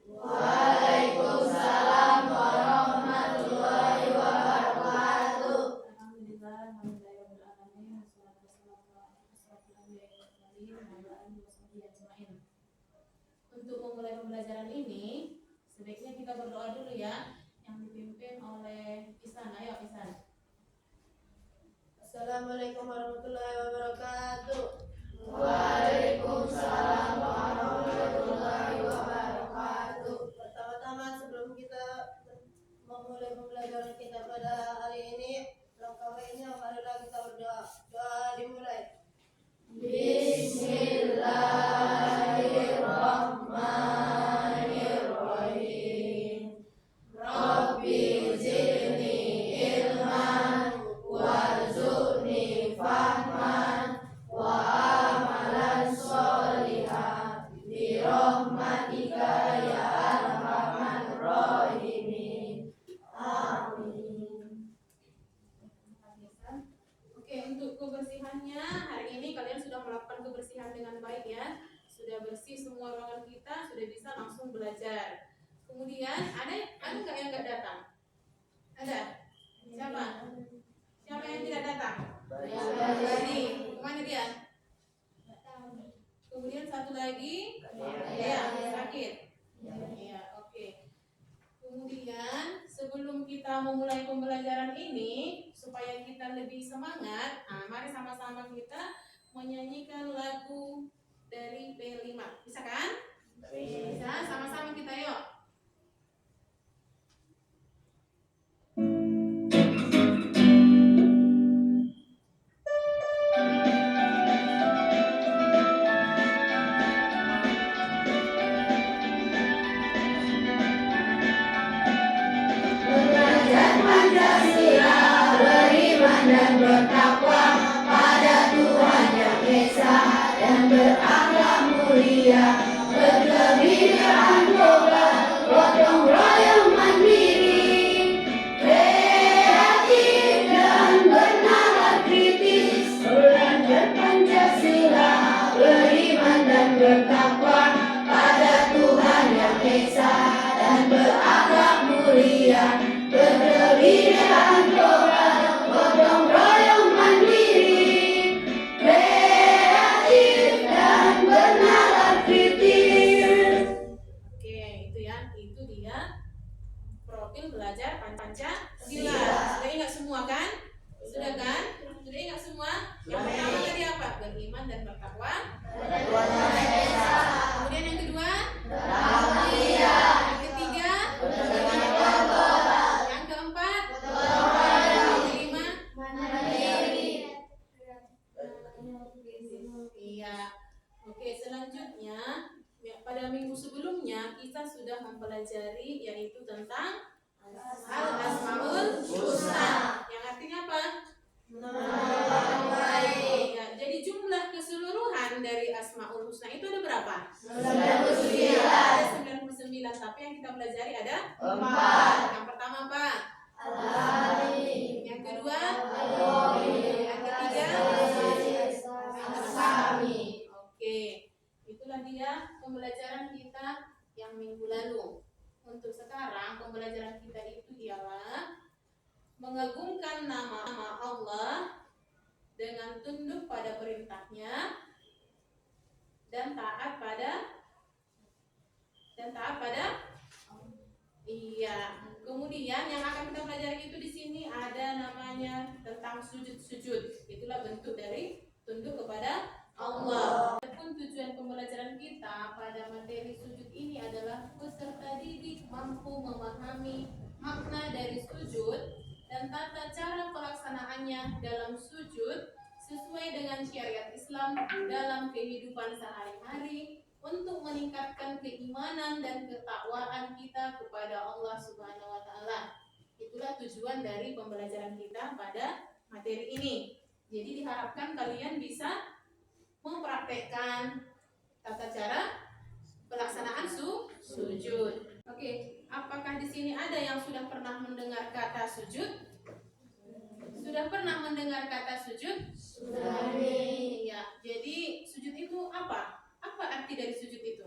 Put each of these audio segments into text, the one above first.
Waalaikumsalam warahmatullahi wabarakatuh. Alhamdulillah, alhamdulillahirabbil alamin, wassalatu wassalamu ala asyrofil anbiya'i wal mursalin wa ala alihi washabihi ajmain. Untuk memulai pembelajaran ini, sebaiknya kita berdoa dulu ya, yang dipimpin oleh Isan. Ayo Isan. Assalamualaikum warahmatullahi wabarakatuh. Waalaikumsalam warahmatullahi wabarakatuh. Pertama-tama sebelum kita memulai pembelajaran kita pada hari ini, langkah baiknya marilah kita berdoa. Doa dimulai. Bismillahirrahmanirrahim. Rabbi zidni ilman warzuqni fahman wa amalan sholihan bi rahmatika ya arhamar rahimin. Amin. Oke, untuk kebersihannya hari ini kalian sudah melakukan kebersihan dengan baik ya. Sudah bersih semua ruangan kita, sudah bisa langsung belajar. Kemudian ada nggak yang nggak datang? Ada? Siapa? Siapa yang tidak datang? Jadi, kemana dia? Kemudian satu lagi, ya, sakit. Ya, oke. Kemudian sebelum kita memulai pembelajaran ini, supaya kita lebih semangat, mari sama-sama kita menyanyikan lagu dari P5. Bisa kan? Bisa, sama-sama kita yuk. Dan bertakwa pada Tuhan Yang Esa dan berakhlak mulia, berkebinekaan global, gotong royong mandiri, kreatif dan bernalar kritis, belajar Pancasila, beriman dan bertakwa pada Tuhan Yang Esa dan berakhlak mulia, berkebinekaan global, gotong royong mandiri, kreatif dan bernalar kritis. Oke, itu dia profil belajar Pancasila. Sudah ingat semua kan? Sudah kan? Sudah ingat semua? Yang pertama tadi apa? Beriman dan bertakwa. Kemudian yang kedua? Yang ketiga? Yang keempat? Iya. Oke, selanjutnya pada minggu sebelumnya kita sudah mempelajari yaitu tentang Al-Asmaul Husna. Yang artinya apa? Ya, jadi jumlah keseluruhan dari Asmaul Husna itu ada berapa? 99. Ada 99, tapi yang kita pelajari ada 4. Yang pertama apa? Al-Alim. Yang kedua? Al-Rahim. Yang ketiga? Al-Sami. Oke, itulah dia pembelajaran kita yang minggu lalu. Untuk sekarang pembelajaran kita itu ialah mengagungkan nama Allah dengan tunduk pada perintahnya dan taat pada iya. Kemudian yang akan kita pelajari itu di sini ada namanya tentang sujud-sujud. Itulah bentuk dari tunduk kepada Allah. Adapun tujuan pembelajaran kita pada materi sujud ini adalah peserta didik mampu memahami makna dari sujud dan tata cara pelaksanaannya dalam sujud sesuai dengan syariat Islam dalam kehidupan sehari-hari untuk meningkatkan keimanan dan ketakwaan kita kepada Allah Subhanahu wa taala. Itulah tujuan dari pembelajaran kita pada materi ini. Jadi diharapkan kalian bisa mempraktekkan tata cara pelaksanaan sujud. Oke, apakah di sini ada yang sudah pernah mendengar kata sujud? Sudah pernah mendengar kata sujud? Sudah. Ya, jadi sujud itu apa? Apa arti dari sujud itu?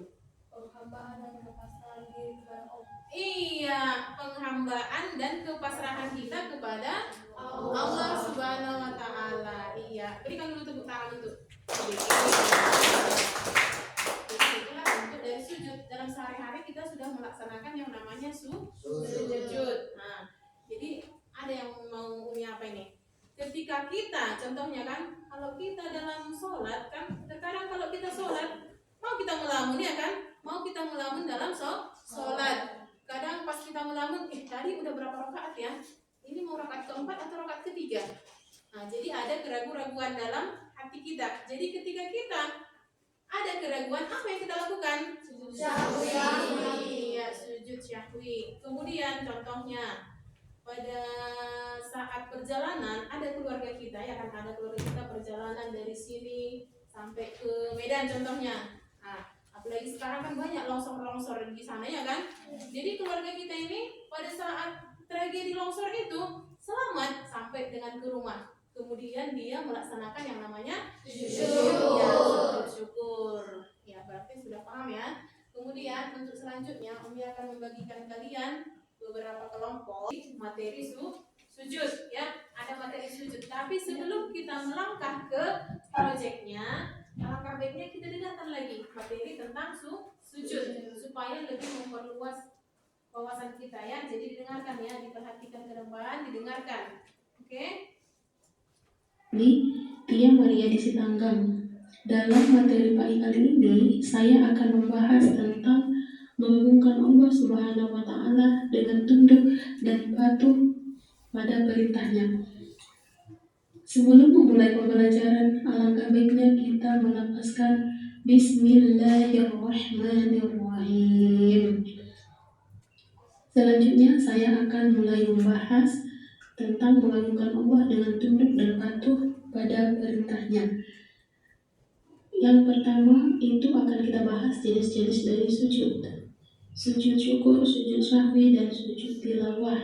Penghambaan dan kelepasan diri penghambaan dan kepasrahan kita kepada Allah Subhanahu wa taala. Iya, berikan dulu tepuk tangan untuk. Jadi itulah bentuk dari sujud. Dalam sehari-hari kita sudah melaksanakan yang namanya sujud. Nah, jadi ada yang mau Umi apa ini? Ketika kita, contohnya kan, kalau kita dalam sholat kan, terkadang kalau kita sholat mau kita melamun ya kan, mau kita melamun dalam sholat. Kadang pas kita melamun, tadi udah berapa rakaat ya? Ini mau rakaat keempat atau rakaat ketiga? Nah, jadi ada keraguan-keraguan dalam hati kita. Jadi ketika kita ada keraguan, apa yang kita lakukan? Sujud syahwi. Ya, sujud syahwi. Kemudian contohnya pada saat perjalanan ada keluarga kita ya kan, ada keluarga kita perjalanan dari sini sampai ke Medan contohnya. Nah, apalagi sekarang kan banyak longsor-longsor di sana ya kan. Jadi keluarga kita ini pada saat tragedi longsor itu selamat sampai dengan ke rumah. Kemudian dia melaksanakan yang namanya sujud syukur. Ya, berarti sudah paham ya. Kemudian untuk selanjutnya Umi akan membagikan kalian beberapa kelompok materi sujud ya. Ada materi sujud. Tapi sebelum kita melangkah ke proyeknya, alangkah baiknya kita dengarkan lagi materi tentang sujud supaya lebih memperluas wawasan kita ya. Jadi didengarkan ya, diperhatikan ke depan, didengarkan. Oke? Tia Maria di Sitanggang. Dalam materi pagi kali ini, saya akan membahas tentang mengagungkan Allah Subhanahu wa taala dengan tunduk dan patuh pada perintahnya. Sebelum memulai pembelajaran, alangkah baiknya kita melafazkan Bismillahirrahmanirrahim. Selanjutnya saya akan mulai membahas tentang mengagungkan Allah dengan tunduk dan patuh pada perintahnya. Yang pertama itu akan kita bahas jenis-jenis dari sujud. Sujud syukur, sujud syahwi, dan sujud tilawah.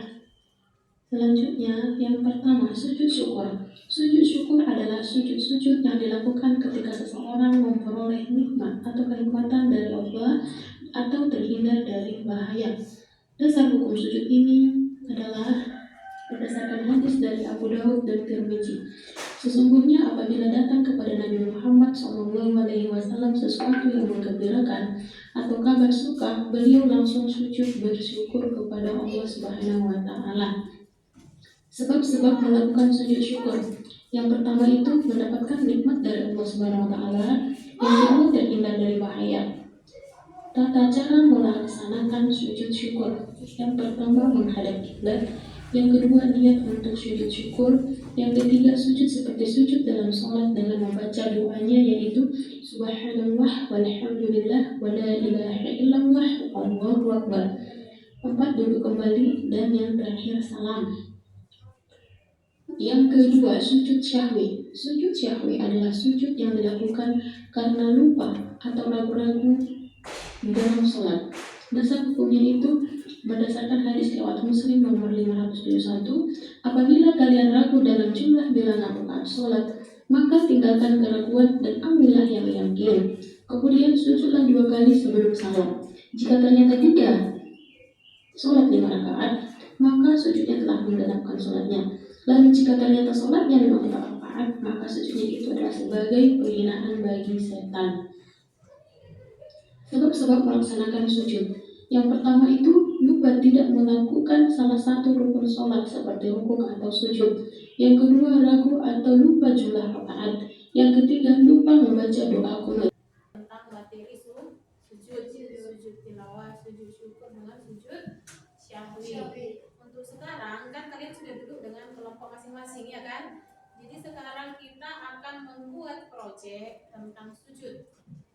Selanjutnya, yang pertama, sujud syukur. Sujud syukur adalah sujud-sujud yang dilakukan ketika seseorang memperoleh nikmat atau kenikmatan dari Allah atau terhindar dari bahaya. Dasar hukum sujud ini adalah berdasarkan hadis dari Abu Daud dan Tirmidzi. Sesungguhnya apabila datang kepada Nabi Muhammad SAW sesuatu yang menggembirakan atau kabar suka, beliau langsung sujud bersyukur kepada Allah Subhanahu wa taala. Sebab-sebab melakukan sujud syukur. Yang pertama itu mendapatkan nikmat dari Allah Subhanahu wa taala, yang kedua terhindar dari bahaya. Tata cara melaksanakan sujud syukur. Yang pertama menghadap kiblat, yang kedua niat untuk sujud syukur, yang ketiga sujud seperti sujud dalam sholat dengan membaca doanya yaitu Subhanallah walhamdulillah wa la ilaha illallah wallahu akbar. 4 duduk kembali, dan yang terakhir salam. Yang kedua sujud syahwi. Sujud syahwi adalah sujud yang dilakukan karena lupa atau ragu-ragu dalam sholat. Dasar hukumnya itu berdasarkan hadis riwayat Muslim nomor 571, apabila kalian ragu dalam jumlah bilangan rakaat sholat, maka tinggalkan keraguan dan ambillah yang yakin. Kemudian sujudlah 2 kali sebelum salam. Jika ternyata tidak sholat 5 rakaat, maka sujudnya telah menggenapkan sholatnya. Lalu jika ternyata sholatnya 5 rakaat, maka sujudnya itu adalah sebagai penghinaan bagi setan. Sebab-sebab melaksanakan sujud. Yang pertama itu lupa tidak melakukan salah satu rukun sholat seperti rukuk atau sujud. Yang kedua ragu atau lupa jumlah rakaat. Yang ketiga lupa membaca doa qunut. Tentang materi sujud tilawah, sujud syukur dengan sujud syahwi. Untuk sekarang kan kalian sudah duduk dengan kelompok masing-masing ya kan. Jadi sekarang kita akan membuat proyek tentang sujud.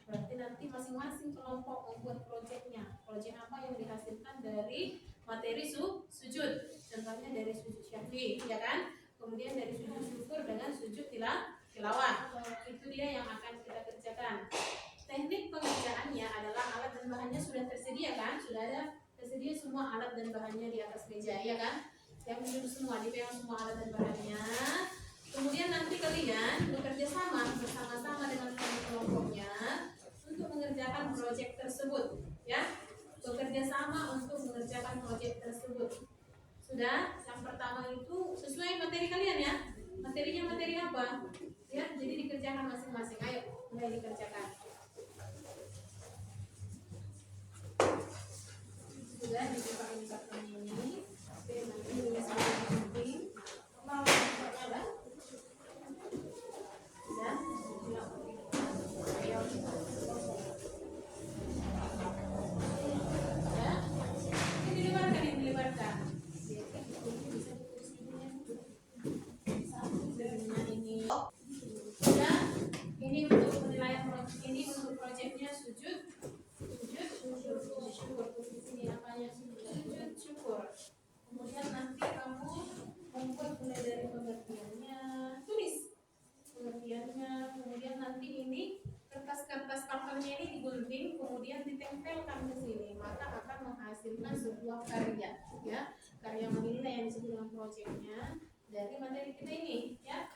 Berarti nanti masing-masing kelompok membuat proyeknya. Proyek apa yang dihasilkan dari materi sujud. Contohnya dari sujud syahwi, ya kan? Kemudian dari sujud syukur dengan sujud tilawah. Itu dia yang akan kita kerjakan. Teknik pengerjaannya adalah alat dan bahannya sudah tersedia kan? Sudah ada tersedia semua alat dan bahannya di atas meja, ya kan? Yang duduk semua, dipegang semua alat dan bahannya. Kemudian nanti kalian bekerja sama bersama-sama dengan kelompoknya untuk mengerjakan proyek tersebut, ya, bekerja sama untuk mengerjakan proyek tersebut. Sudah, yang pertama itu sesuai materi kalian ya. Materinya materi apa? Ya, jadi dikerjakan masing-masing. Ayo, mulai dikerjakan. Sudah dibuka ini kartunya ini. Oke, nanti tulis penting. Mau sudah? Sudah? Ayo. Ya? Ini dilebarkan, ini dilebarkan. Sudah, ini untuk penilaian ini untuk proyeknya sujud syukur. Di sini apanya sujud syukur. Kemudian nanti kamu membuat mulai dari pengertiannya, tulis pengertiannya. Kemudian nanti ini kertas-kertas papernya ini digunting, kemudian ditempelkan ke sini, maka akan menghasilkan sebuah karya, ya, karya menilai yang disebut dengan proyeknya dari materi kita ini, ya.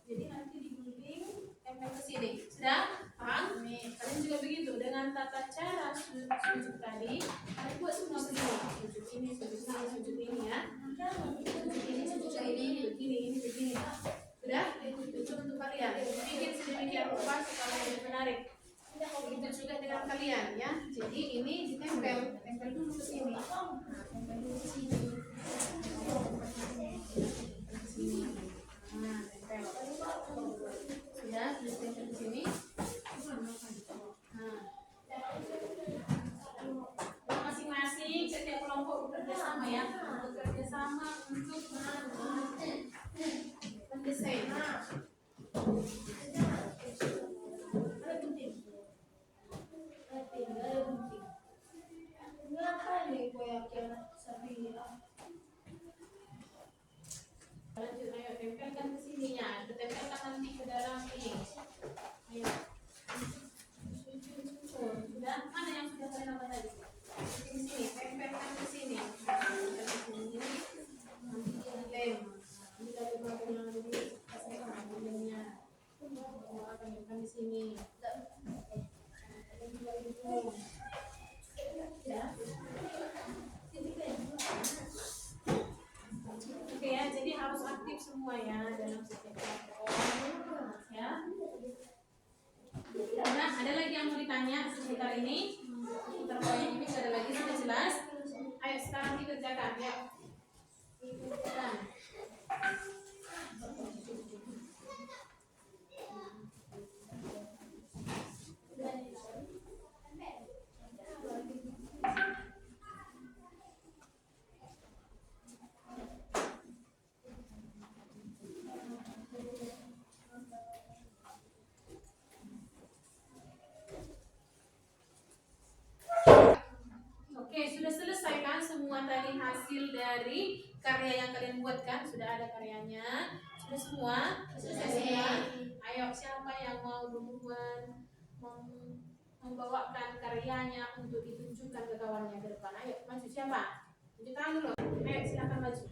Jadi nanti digunting, tempel ke sini. Sudah? Paham? Kalian juga begitu dengan tata cara sujud tadi. Kalian buat semua begini. Sujud ini, sujud ini ya. Sujud ini, begini, begini. Sudah? Itu untuk kalian. Bikin sedemikian rupa supaya lebih menarik. Begitu juga dengan kalian ya. Jadi ini ditempel, tempel dulu ke sini. Tempel dulu ke sini. Nah, tempel. Sudah, ditempel ke sini. Nah, masing-masing setiap kelompok bekerja sama ya, bekerja sama untuk mendesain. Ada gunting. Ngapa nih koyaknya sapi ya? Lanjut, ayo tempelkan ke sininya, tempelkan nanti ke dalam ini. Ayo. Sudah, mana yang sudah kalian apa tadi? Di sini, tempelkan ke sini. Tempelkan ke sini. Nanti dilem. Nanti dari bagian yang ada di lemnya. Akan tempelkan di sini. Ya. Oke ya, jadi harus aktif semua ya dalam setiap kelompok. Ya. Nah, ada lagi yang mau ditanya seputar ini? Seputar proyek ini ada lagi, sudah jelas? Ayo sekarang dikerjakan ya. Dikerjakan. Oke, sudah selesai kan semua tadi hasil dari karya yang kalian buat kan? Sudah ada karyanya? Sudah semua? Selesai semua? Ayo, siapa yang mau duluan membawakan karyanya untuk ditunjukkan ke kawannya ke depan? Ayo, maju siapa? Tunjuk tangan dulu. Ayo, silakan maju.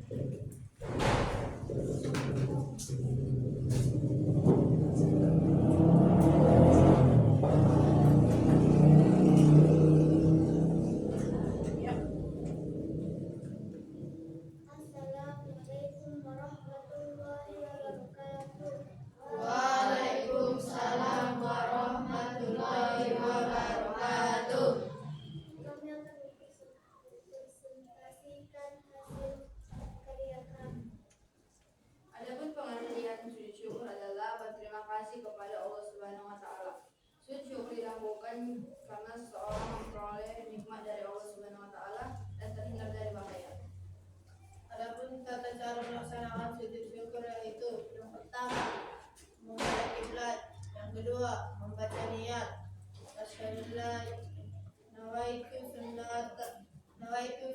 Assalamualaikum warahmatullahi wabarakatuh. Waalaikumsalam warahmatullahi wabarakatuh. Kami akan mempresentasikan hasil karya kami. Adapun pengertian sujud syukur adalah berterima kasih kepada Allah Subhanahu wa taala. Sujud syukur dilakukan karena seseorang memperoleh nikmat dari Allah Subhanahu wa taala dan terhindar dari bahaya. Adapun tata cara melaksanakan sujud syukur yaitu yang pertama menghadap kiblat, yang kedua membaca niat, asyhadu nawaitu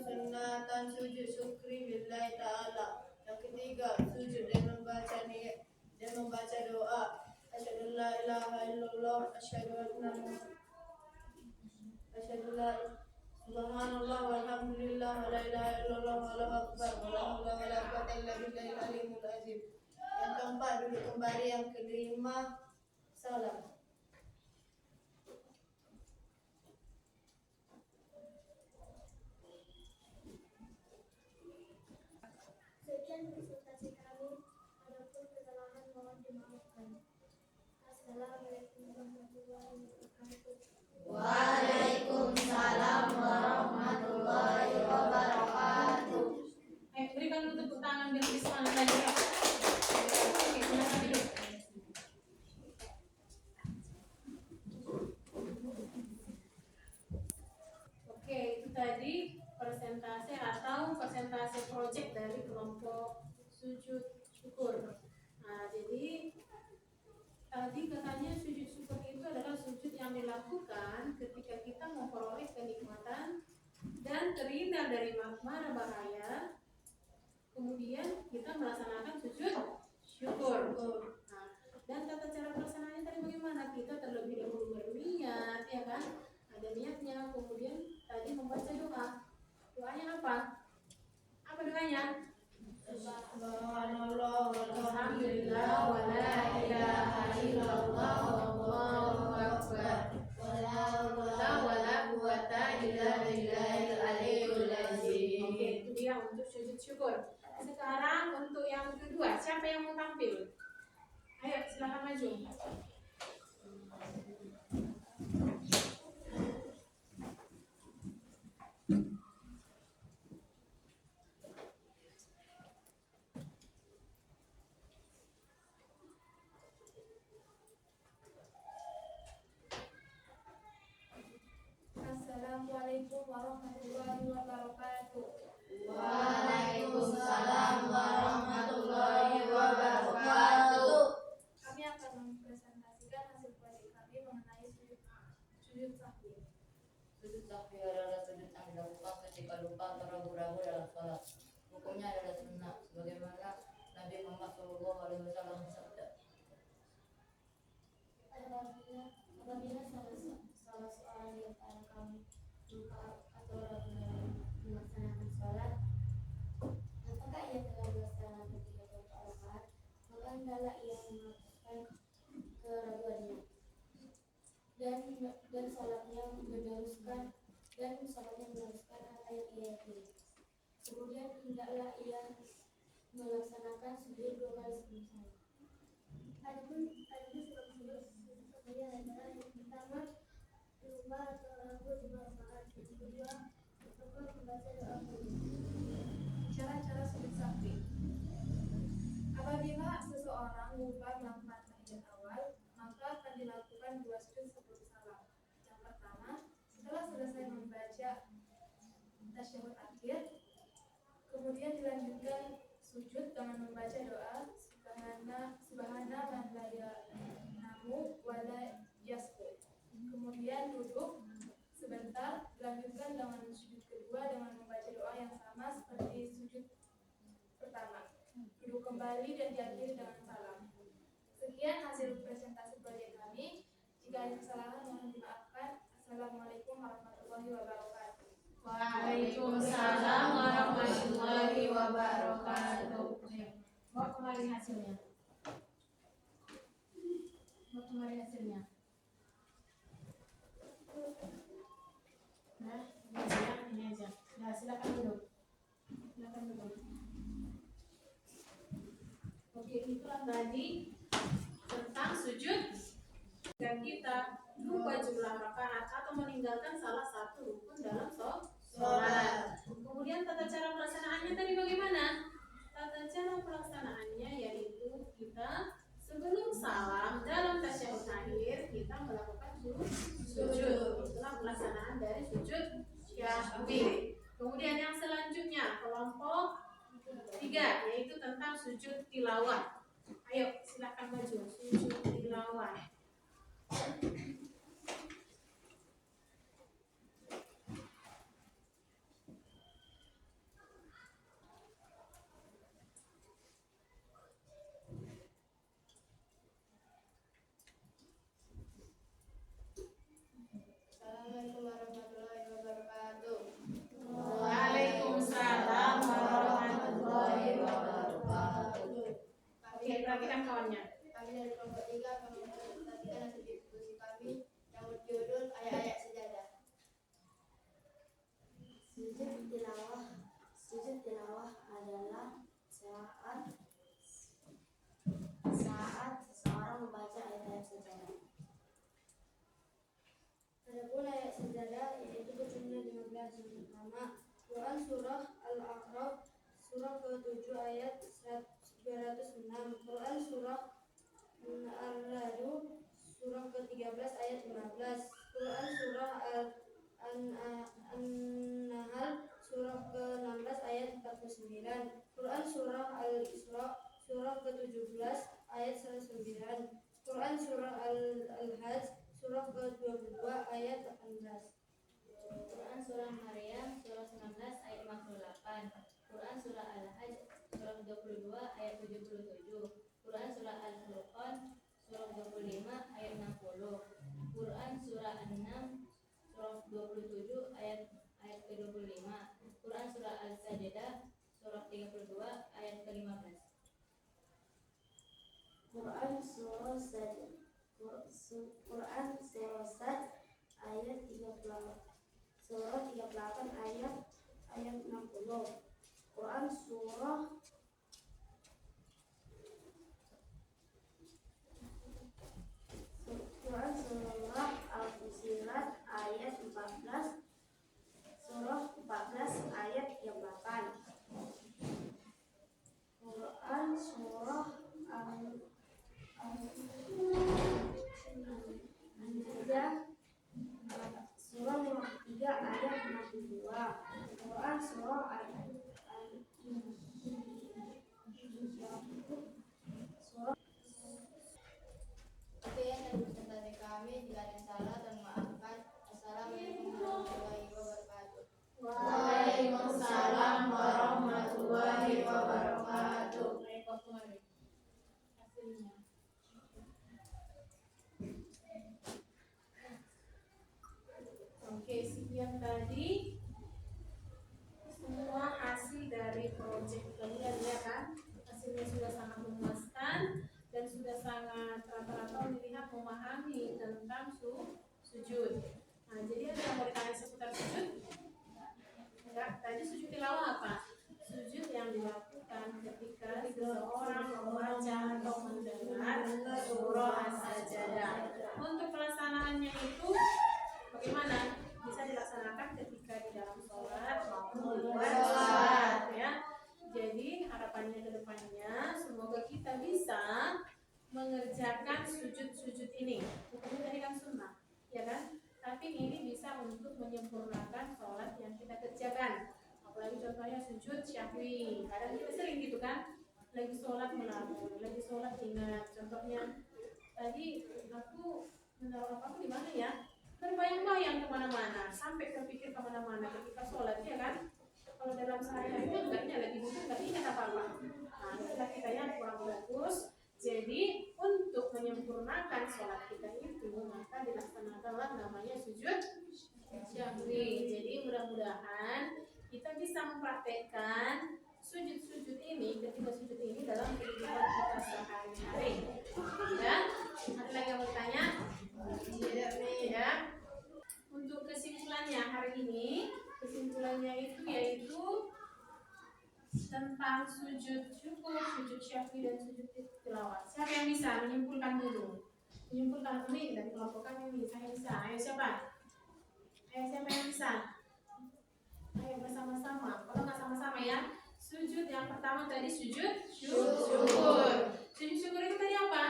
sunnatan sujud syukri billahi ta'ala. Yang ketiga sujud dan membaca niat dan membaca doa, asyhadu la ilaha illallah, asyhadu subhanallah walhamdulillah wa la ilaha illallah wallahu akbar wa la haula wa la quwwata illa billahil aliyyil azim. Yang keempat duduk kembali, yang kelima salam. Waalaikumsalam warahmatullahi wabarakatuh. Ayo berikan dulu tepuk tangan biar lebih semangat lagi. Oke, silakan duduk. Oke, itu tadi persentase atau persentase project dari kelompok sujud syukur. Nah, jadi tadi katanya sujud syukur itu adalah sujud yang dilakukan ketika kita memperoleh kenikmatan dan terhindar dari mara bahaya. Kemudian kita melaksanakan sujud syukur. Nah, dan tata cara pelaksanaannya tadi bagaimana? Kita terlebih dahulu berniat, ya kan? Ada niatnya. Kemudian tadi membaca doa. Doanya apa? Apa doanya? Subhanallah Alhamdulillah wa la ilaha illallah wallahu akbar. Wala haula wala quwata illa billahil aliyyil azim. Oke, itu dia untuk sujud syukur. Sekarang untuk yang kedua, siapa yang mau tampil? Ayo, silakan maju. Assalamualaikum warahmatullahi wabarakatuh. Waalaikumsalam warahmatullahi wabarakatuh. Kami akan mempresentasikan hasil proyek kami mengenai sujud sahwi. Sujud sahwi adalah sujud yang dilakukan ketika lupa atau ragu-ragu dalam sholat. Hukumnya adalah sunnah, sebagaimana Nabi Muhammad SAW bersabda. Apabila salah seorang di antara kami lupa atau ragu dalam melaksanakan sholat, apakah ia telah melaksanakan 3 rakaat, maka hendaklah ia menghapuskan keraguannya dan sholatnya meneruskan apa yang ia yakini. Kemudian hendaklah ia melaksanakan sujud 2 kali sebelum salam. Adapun sebab sujud adalah yang pertama lupa atau ragu 2 rakaat, yang kedua tokoh membaca doa kunut. Cara-cara sujud sahwi. Apabila seseorang lupa melakukan tahiyat awal, maka akan dilakukan 2 sujud sebelum salam. Yang pertama, setelah selesai membaca tasyahud akhir, kemudian dilanjutkan sujud dengan membaca doa subhana man la yanamu wa la yasqu. Kemudian duduk sebentar, dilanjutkan dengan sujud kedua dengan membaca doa yang sama seperti sujud pertama. Duduk kembali dan diakhiri dengan salam. Sekian hasil presentasi proyek kami. Jika ada kesalahan mohon dimaafkan. Assalamualaikum warahmatullahi wabarakatuh. Waalaikumsalam warahmatullahi wabarakatuh. Bawa kembali hasilnya. Bawa kembali hasilnya. Nah, ini aja. Nah, silakan duduk. Silakan duduk. Oke, itulah tadi tentang sujud. Dan kita lupa jumlah rakaat atau meninggalkan salah satu rukun dalam sholat. Kemudian tata cara pelaksanaannya tadi bagaimana? Tata cara pelaksanaannya yaitu kita sebelum salam dalam tasyahud akhir kita melakukan sujud. Itulah pelaksanaan dari sujud syahwi. Kemudian yang selanjutnya kelompok 3 yaitu tentang sujud tilawah. Ayo silakan maju sujud tilawah. Assalamualaikum warahmatullahi wabarakatuh. Waalaikumsalam warahmatullahi wabarakatuh. Oke, perhatikan kawannya. Kami dari kelompok 3 akan mempresentasikan sajadah yaitu berjumlah 15. Yang pertama, Quran surah Al-A'raf surah ke-7 ayat 206, Quran surah Ar-Ra'd surah ke-13 ayat 15, Quran surah An-Nahl surah ke-16 ayat 49, Quran surah Al-Isra surah ke-17 ayat 109, Quran surah Al-Hajj surah ke-22 ayat 18. Quran surah Maryam surah 19 ayat 58, Quran surah Al-Hajj surah 22 ayat 77, Quran surah Al-Furqan surah 25 ayat 60, Quran surah An-Nam surah 27 ayat ke-25, Quran surah Al-Sajdah surah 32 ayat ke-15. Quran surah Sad Quran surah Sad ayat 38 surah 38 ayat 60. Quran surah Al-Fusilat ayat 14 surah 14 ayat 38. Quran surah An-Najm surah 53 ayat 62. Quran surah Demikian yang berkenan dari kami, jika ada yang salah dan maafkan. Assalamualaikum warahmatullahi wabarakatuh. Waalaikumsalam warahmatullahi wabarakatuh. Hasilnya. Oke, sekian tadi semua hasil dari proyek kalian ya kan. Hasilnya sudah sangat memuaskan dan sudah sangat rata-rata melihat memahami tentang sujud. Nah, jadi ada yang mau ditanya seputar sujud? Enggak, tadi sujud tilawah apa? Sujud yang dilakukan ketika seseorang membaca atau mendengar surah As-Sajdah. Untuk pelaksanaannya itu bagaimana? Bisa dilaksanakan ketika di dalam sholat maupun di luar sholat ya. Jadi harapannya ke depannya semoga kita bisa mengerjakan sujud-sujud ini. Hukumnya tadi kan sunnah, ya kan? Tapi ini bisa untuk menyempurnakan sholat yang kita kerjakan. Apalagi contohnya sujud syahwi. Kadang kita sering gitu kan, lagi sholat melamun, lagi sholat ingat. Contohnya tadi aku menaruh apa di mana ya? Berbayang-bayang kemana-mana, sampai terpikir kemana-mana ketika sholat, ya kan? Kalau dalam sehari-hari itu enggaknya lagi duduk, nggak ingat apa-apa. Nah, itulah kita yang kurang fokus. Jadi untuk menyempurnakan sholat kita itu maka dilaksanakanlah namanya sujud syahwi. Jadi mudah-mudahan kita bisa mempraktekkan sujud-sujud ini, ketika sujud ini dalam kehidupan kita sehari-hari. Ya, ada lagi yang mau bertanya? Ya. Untuk kesimpulannya hari ini, kesimpulannya itu yaitu tentang sujud syukur, sujud syahwi dan sujud tilawah. Siapa yang bisa menyimpulkan dulu? Menyimpulkan ini dan kelompokkan ini. Saya bisa. Ayo siapa? Ayo siapa yang bisa? Ayo bersama-sama. Kalau nggak sama-sama ya. Sujud yang pertama tadi sujud syukur. Sujud syukur itu tadi apa?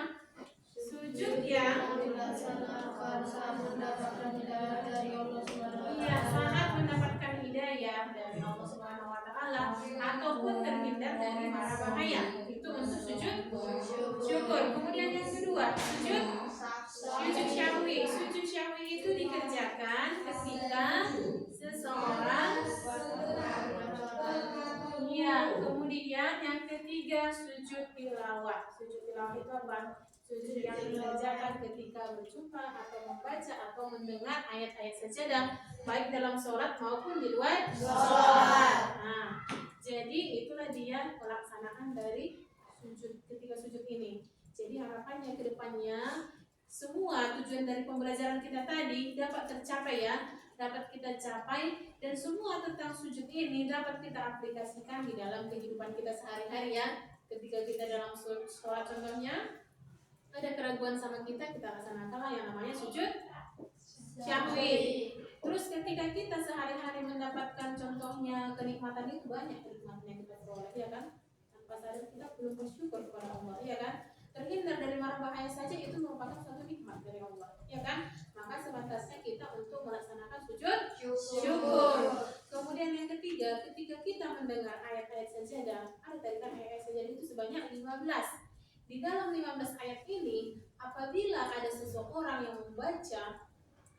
Sujud yang Dilaksanakan saat mendapatkan hidayah dari Allah Subhanahu wa iya, Ta'ala. saat mendapatkan hidayah dari Allah Subhanahu wa Ta'ala ataupun terhindar dari mara bahaya. Itu untuk sujud syukur. Kemudian yang kedua, sujud syahwi. Sujud syahwi itu dikerjakan ketika seseorang iya, kemudian yang ketiga sujud tilawah. Sujud tilawah itu apa? Sujud yang dikerjakan ketika berjumpa atau membaca atau mendengar ayat-ayat sajadah baik dalam sholat maupun di luar sholat. Nah, jadi itulah dia pelaksanaan dari sujud ketika sujud ini. Jadi harapannya ke depannya semua tujuan dari pembelajaran kita tadi dapat tercapai ya, dapat kita capai dan semua tentang sujud ini dapat kita aplikasikan di dalam kehidupan kita sehari-hari ya. Ketika kita dalam sholat contohnya ada keraguan sama kita laksanakanlah yang namanya sujud syahwi. Terus ketika kita sehari-hari mendapatkan contohnya kenikmatan itu banyak kenikmatan yang kita peroleh ya kan, tanpa sadar kita belum bersyukur kepada Allah ya kan. Terhindar dari mara bahaya saja itu merupakan suatu nikmat dari Allah ya kan. Maka sebatasnya kita untuk melaksanakan sujud syukur. Kemudian yang ketiga, ketika kita mendengar ayat-ayat sajadah, ada tadi kan ayat sajadah itu sebanyak 15. Di dalam 15 ayat ini, apabila ada seseorang yang membaca,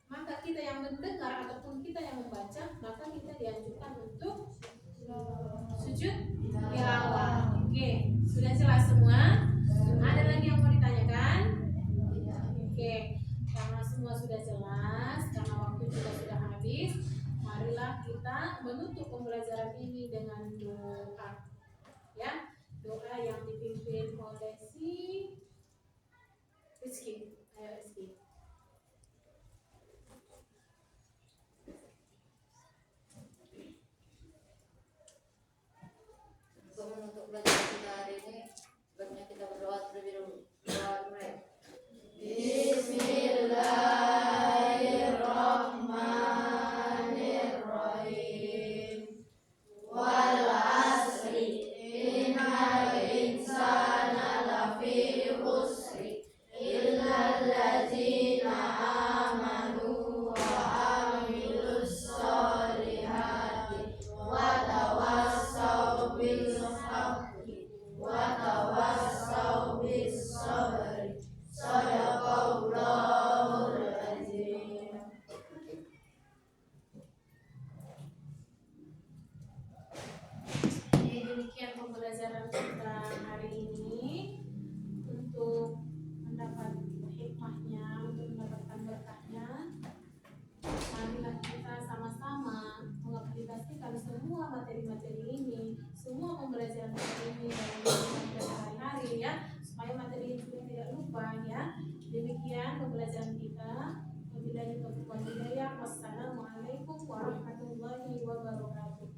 maka kita yang mendengar ataupun kita yang membaca, maka kita dianjurkan untuk sujud tilawah. Oke, sudah jelas semua? Ada lagi yang mau ditanyakan? Oke, karena semua sudah jelas, karena waktu juga sudah habis, marilah kita menutup pembelajaran ini dengan doa. Ya, doa yang dipimpin oleh si Rizky. Ayo Rizky. Untuk belajar kita hari ini, sebaiknya kita berdoa terlebih dahulu. Doa mulai. Bismillahirrahmanirrahim. Wal asri innal insana lafi khusri illa allazina amanu wa amilus solihati wa tawassaw bil haqqi wa tawassaw bis sabri. Sadaqallahul azim. Demikian pembelajaran kita hari ini. Untuk mendapat hikmahnya, untuk mendapatkan berkahnya, marilah kita sama-sama mengaplikasikan semua materi-materi ini, semua pembelajaran hari ini dalam hari-hari ya, supaya materi ini juga tidak lupa ya. Demikian pembelajaran kita. Wabillahi taufiq wal hidayah. Wassalamualaikum warahmatullahi wabarakatuh.